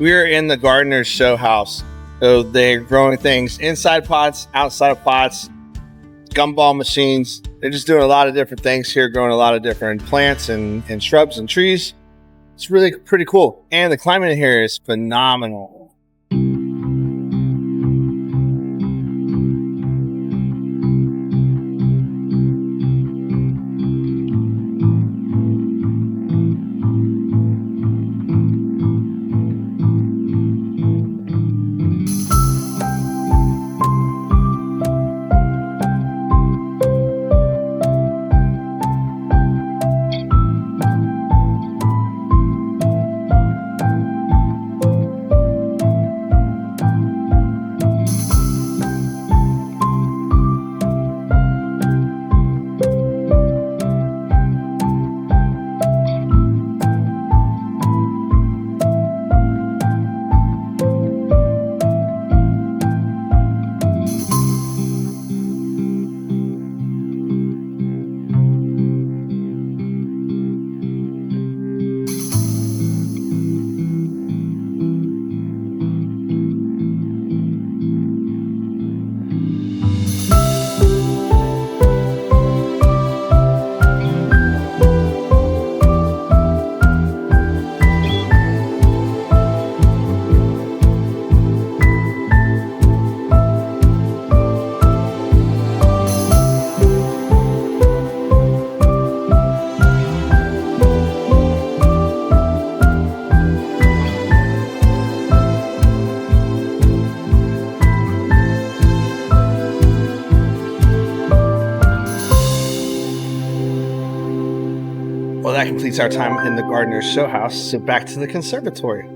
We're in the gardener's show house. So they're growing things inside pots, outside of pots, gumball machines. They're just doing a lot of different things here, growing a lot of different plants and shrubs and trees. It's really pretty cool. And the climate in here is phenomenal. Well, that completes our time in the gardener's show house. So back to the conservatory.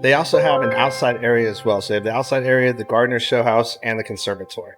They also have an outside area as well. So they have the outside area, the gardener's show house, and the conservatory.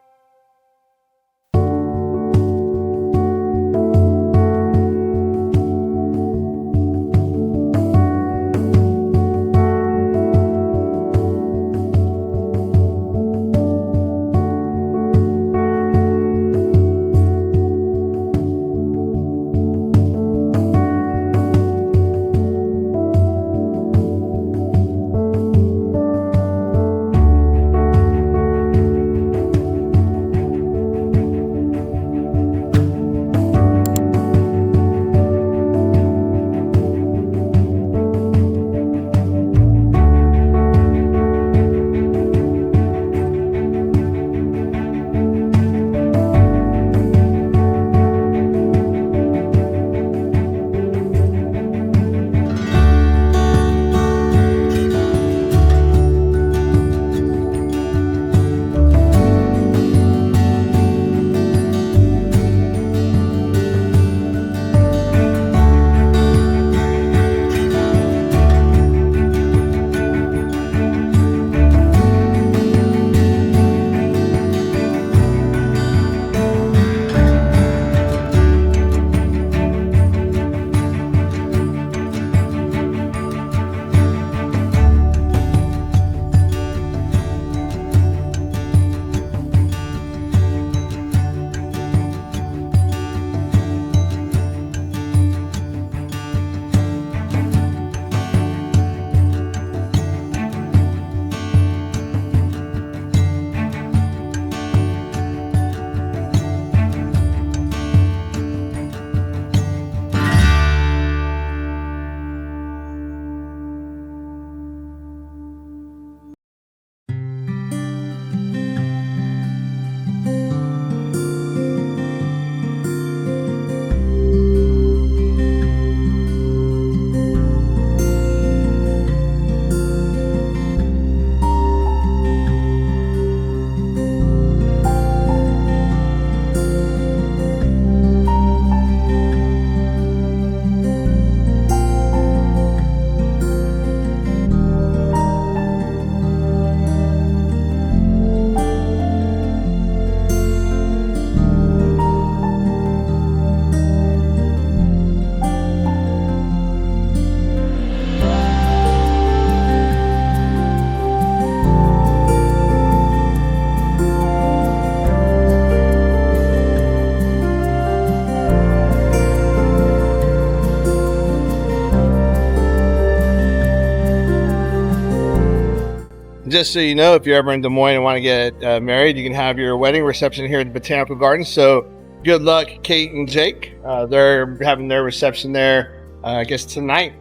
Just so you know, if you're ever in Des Moines and want to get married, you can have your wedding reception here at the Botanical Garden. So good luck, Kate and Jake. They're having their reception there, I guess tonight,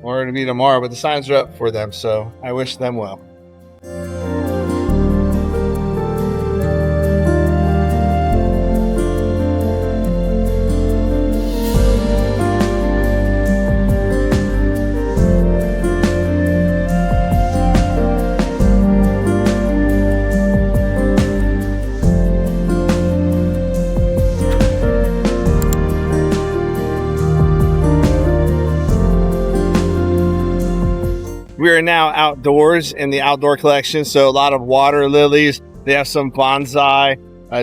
or it'll be tomorrow, but the signs are up for them. So I wish them well. We are now outdoors in the outdoor collection, so a lot of water lilies. They have some bonsai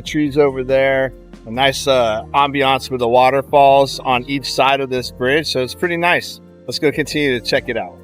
trees over there. A nice ambiance with the waterfalls on each side of this bridge, so it's pretty nice. Let's go continue to check it out.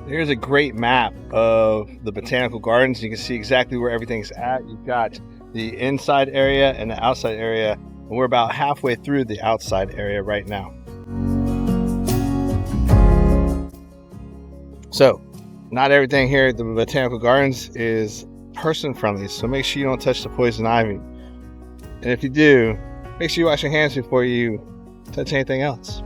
Here's a great map of the Botanical Gardens. You can see exactly where everything's at. You've got the inside area and the outside area, and we're about halfway through the outside area right now. So, not everything here at the Botanical Gardens is person friendly, so make sure you don't touch the poison ivy. And if you do, make sure you wash your hands before you touch anything else.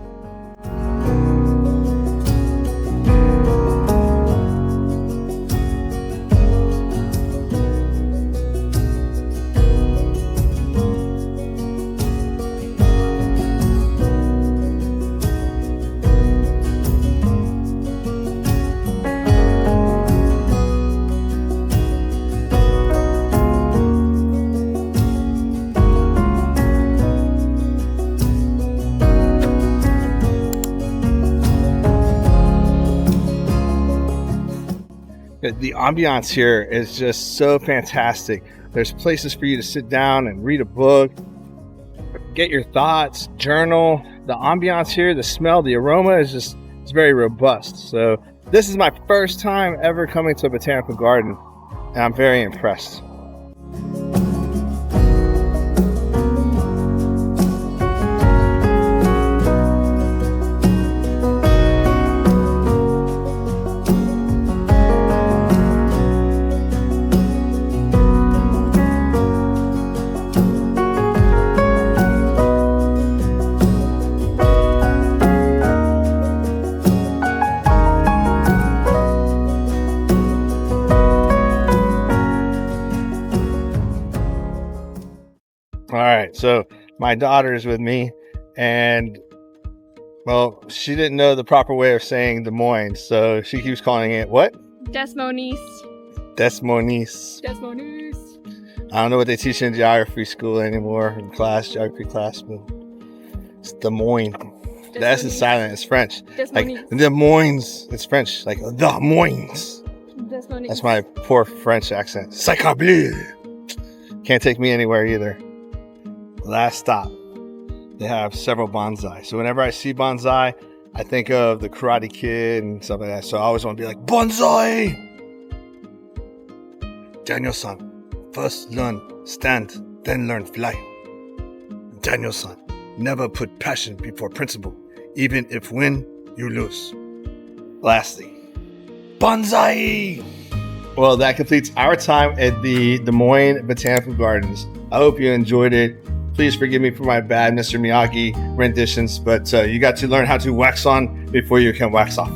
The ambiance here is just so fantastic. There's places for you to sit down and read a book, get your thoughts, journal. The ambiance here, the smell, the aroma is just, it's very robust. So this is my first time ever coming to a botanical garden, and I'm very impressed. All right, so my daughter is with me, and well, she didn't know the proper way of saying Des Moines, so she keeps calling it what? Des Moines. Des Moines. Des Moines. I don't know what they teach in geography school anymore, in geography class, but it's Des Moines. The S is silent, it's French. Des like Moines. Des Moines, it's French, like Des Moines. That's my poor French accent. Sacre bleu. Can't take me anywhere either. Last stop. They have several bonsai. So whenever I see bonsai, I think of the Karate Kid and stuff like that. So I always want to be like, bonsai! Daniel-san, first learn stand, then learn fly. Daniel-san, never put passion before principle, even if win, you lose. Lastly, bonsai! Well, that completes our time at the Des Moines Botanical Gardens. I hope you enjoyed it. Please forgive me for my bad Mr. Miyagi renditions, but you got to learn how to wax on before you can wax off.